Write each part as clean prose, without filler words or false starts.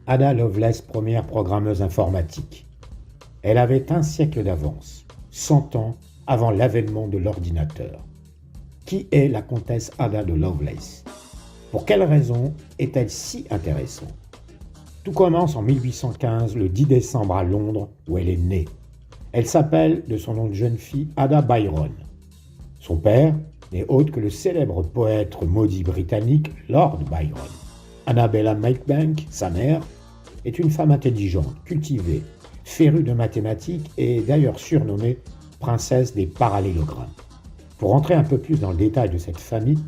Ada Lovelace, première programmeuse informatique. Elle avait un siècle d'avance, 100 ans avant l'avènement de l'ordinateur. Qui est la comtesse Ada de Lovelace? Pour quelle raison est-elle si intéressante? Tout commence en 1815, le 10 décembre à Londres, où elle est née. Elle s'appelle, de son nom de jeune fille, Ada Byron. Son père n'est autre que le célèbre poète maudit britannique Lord Byron. Annabella Makebank, sa mère, est une femme intelligente, cultivée, férue de mathématiques et d'ailleurs surnommée princesse des parallélogrammes. Pour rentrer un peu plus dans le détail de cette famille,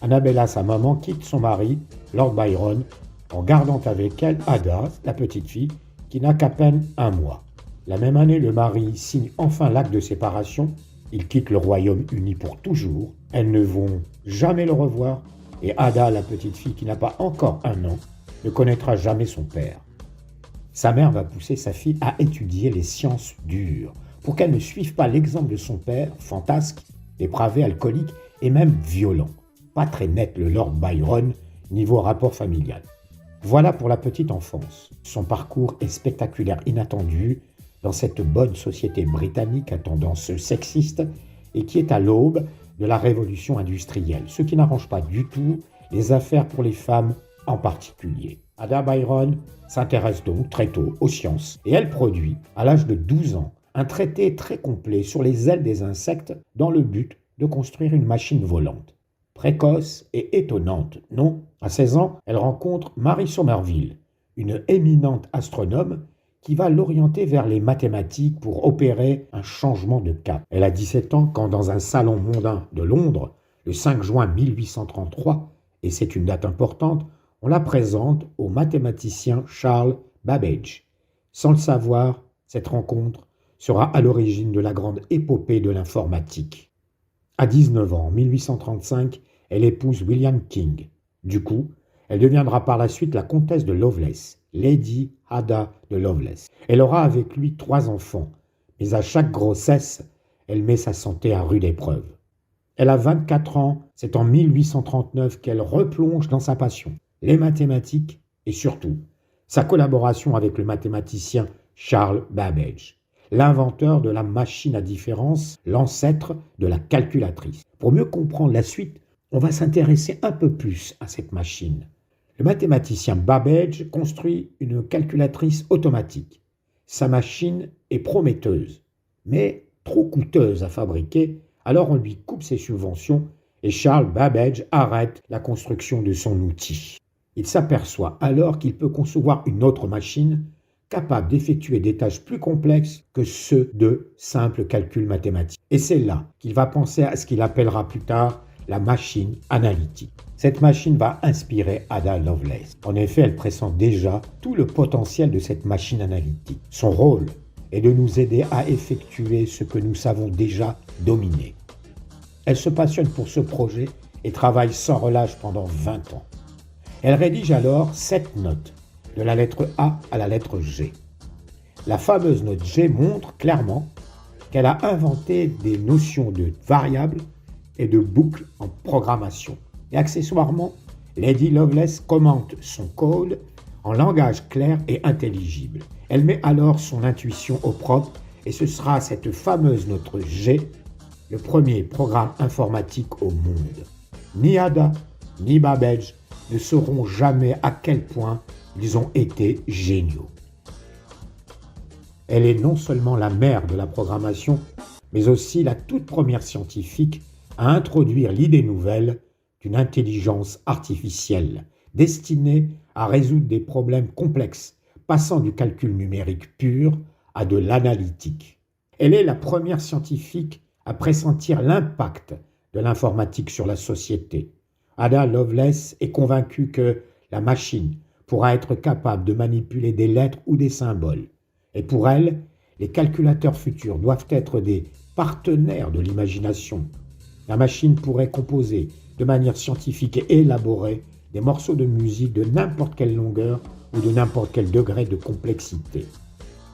Annabella, sa maman, quitte son mari, Lord Byron, en gardant avec elle Ada, la petite fille, qui n'a qu'à peine un mois. La même année, le mari signe enfin l'acte de séparation. Ils quittent le Royaume-Uni pour toujours. Elles ne vont jamais le revoir. Et Ada, la petite fille qui n'a pas encore un an, ne connaîtra jamais son père. Sa mère va pousser sa fille à étudier les sciences dures, pour qu'elle ne suive pas l'exemple de son père, fantasque, dépravé, alcoolique et même violent. Pas très net le Lord Byron, niveau rapport familial. Voilà pour la petite enfance. Son parcours est spectaculaire, inattendu, dans cette bonne société britannique à tendance sexiste et qui est à l'aube de la révolution industrielle, ce qui n'arrange pas du tout les affaires pour les femmes en particulier. Ada Byron s'intéresse donc très tôt aux sciences et elle produit, à l'âge de 12 ans, un traité très complet sur les ailes des insectes dans le but de construire une machine volante. Précoce et étonnante, non? À 16 ans, elle rencontre Mary Somerville, une éminente astronome qui va l'orienter vers les mathématiques pour opérer un changement de cap. Elle a 17 ans quand, dans un salon mondain de Londres, le 5 juin 1833, et c'est une date importante, on la présente au mathématicien Charles Babbage. Sans le savoir, cette rencontre sera à l'origine de la grande épopée de l'informatique. À 19 ans, en 1835, elle épouse William King. Du coup, elle deviendra par la suite la comtesse de Lovelace, Lady Ada de Lovelace. Elle aura avec lui 3 enfants, mais à chaque grossesse, elle met sa santé à rude épreuve. Elle a 24 ans, c'est en 1839 qu'elle replonge dans sa passion, les mathématiques et surtout sa collaboration avec le mathématicien Charles Babbage, l'inventeur de la machine à différence, l'ancêtre de la calculatrice. Pour mieux comprendre la suite, on va s'intéresser un peu plus à cette machine. Le mathématicien Babbage construit une calculatrice automatique. Sa machine est prometteuse, mais trop coûteuse à fabriquer, alors on lui coupe ses subventions et Charles Babbage arrête la construction de son outil. Il s'aperçoit alors qu'il peut concevoir une autre machine capable d'effectuer des tâches plus complexes que ceux de simples calculs mathématiques. Et c'est là qu'il va penser à ce qu'il appellera plus tard la machine analytique. Cette machine va inspirer Ada Lovelace. En effet, elle pressent déjà tout le potentiel de cette machine analytique. Son rôle est de nous aider à effectuer ce que nous savons déjà dominer. Elle se passionne pour ce projet et travaille sans relâche pendant 20 ans. Elle rédige alors 7 notes, de la lettre A à la lettre G. La fameuse note G montre clairement qu'elle a inventé des notions de variables et de boucles en programmation. Et accessoirement, Lady Lovelace commente son code en langage clair et intelligible. Elle met alors son intuition au propre et ce sera cette fameuse note G, le premier programme informatique au monde. Ni Ada, ni Babbage ne sauront jamais à quel point ils ont été géniaux. Elle est non seulement la mère de la programmation, mais aussi la toute première scientifique à introduire l'idée nouvelle d'une intelligence artificielle destinée à résoudre des problèmes complexes, passant du calcul numérique pur à de l'analytique. Elle est la première scientifique à pressentir l'impact de l'informatique sur la société. Ada Lovelace est convaincue que la machine pourra être capable de manipuler des lettres ou des symboles. Et pour elle, les calculateurs futurs doivent être des partenaires de l'imagination. La machine pourrait composer de manière scientifique et élaborée des morceaux de musique de n'importe quelle longueur ou de n'importe quel degré de complexité.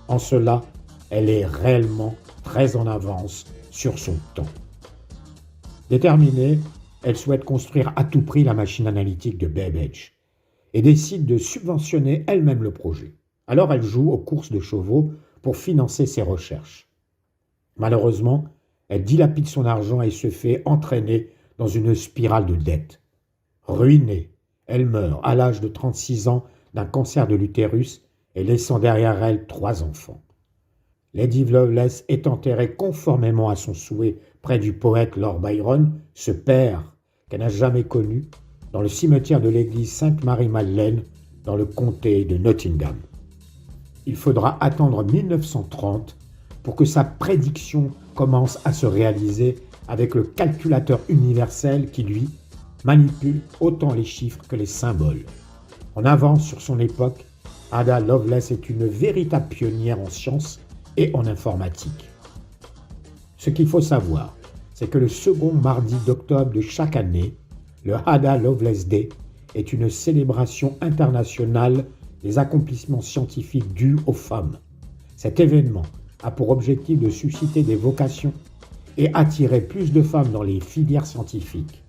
En cela, elle est réellement très en avance sur son temps. Déterminée, elle souhaite construire à tout prix la machine analytique de Babbage. et décide de subventionner elle-même le projet. Alors elle joue aux courses de chevaux pour financer ses recherches. Malheureusement, elle dilapide son argent et se fait entraîner dans une spirale de dettes. Ruinée, elle meurt à l'âge de 36 ans d'un cancer de l'utérus et laissant derrière elle 3 enfants. Lady Lovelace est enterrée conformément à son souhait près du poète Lord Byron, ce père qu'elle n'a jamais connu, dans le cimetière de l'église Sainte-Marie-Madeleine, dans le comté de Nottingham. Il faudra attendre 1930 pour que sa prédiction commence à se réaliser avec le calculateur universel qui, lui, manipule autant les chiffres que les symboles. En avance sur son époque, Ada Lovelace est une véritable pionnière en sciences et en informatique. Ce qu'il faut savoir, c'est que le second mardi d'octobre de chaque année, le Ada Lovelace Day est une célébration internationale des accomplissements scientifiques dus aux femmes. Cet événement a pour objectif de susciter des vocations et attirer plus de femmes dans les filières scientifiques.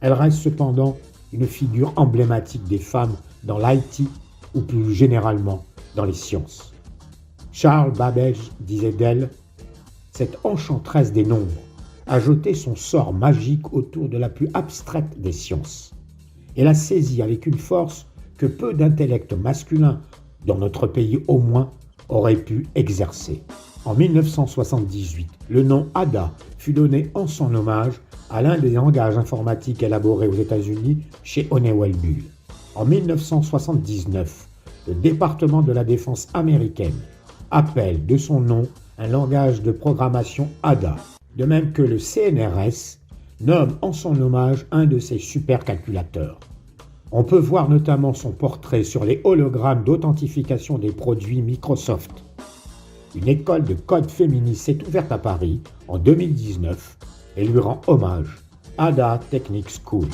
Elle reste cependant une figure emblématique des femmes dans l'IT ou plus généralement dans les sciences. Charles Babbage disait d'elle « Cette enchanteresse des nombres a jeté son sort magique autour de la plus abstraite des sciences. Elle a saisi avec une force que peu d'intellects masculins, dans notre pays au moins, auraient pu exercer. » En 1978, le nom Ada fut donné en son hommage à l'un des langages informatiques élaborés aux États-Unis chez Honeywell Bull. En 1979, le département de la défense américaine appelle de son nom un langage de programmation Ada, de même que le CNRS nomme en son hommage un de ses supercalculateurs. On peut voir notamment son portrait sur les hologrammes d'authentification des produits Microsoft. Une école de code féministe s'est ouverte à Paris en 2019 et lui rend hommage, Ada Technic School.